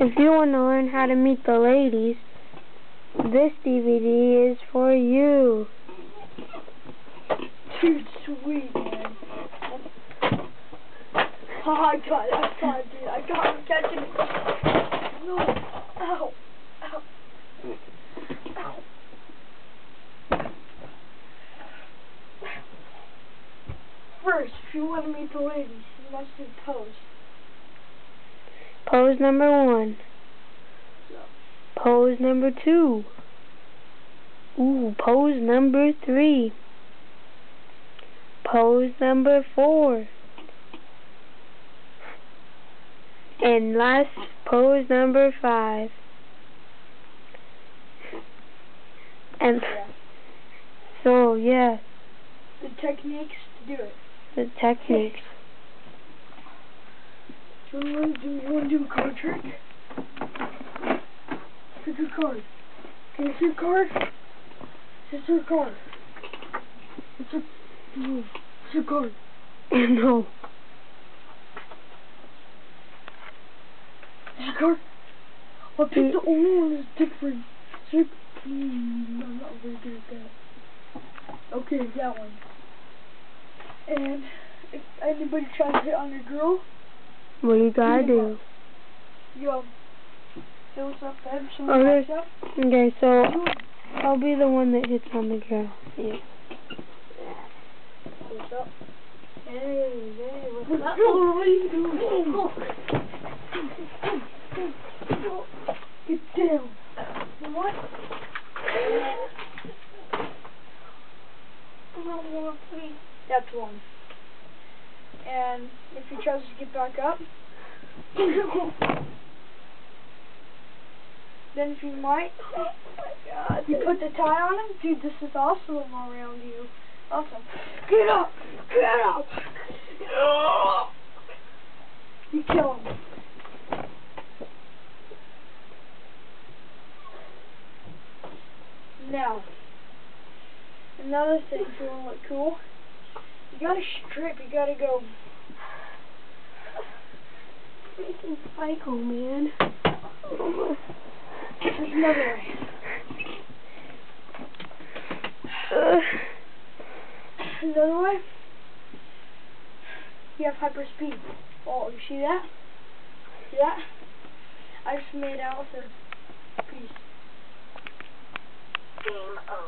If you want to learn how to meet the ladies, this DVD is for you. Dude, sweet, man. Oh, I got it, dude. I got him catching it. No. Ow. Ow. Ow. First, if you want to meet the ladies, you must do pose. Pose number 1. Pose number 2. Ooh, pose number 3. Pose number 4. And last, pose number 5. And so, yeah. The techniques to do it. The techniques. So you want to do a card trick? Pick a card. Can you see your card? Is this your card? It's your card. No. Is your card? I picked the only one that's different. I'm not very good at that. Okay, that one. And if anybody tries to hit on your girl, What do you gotta do? Yo, what's up, babe? Okay, so I'll be the one that hits on the girl. Yeah. What's up? Hey, what's up? What are you doing? Get down. What? That's one. And if he tries to get back up, then if you might, you put the tie on him. Dude, this is awesome around you. Awesome. Get up! Get up! You kill him. Now, another thing, if you want to look cool, you gotta strip, you gotta go. Freaking psycho, man. There's another way. Another way, you have hyper speed. Oh, you see that? See that? I just made out with a piece. Game over.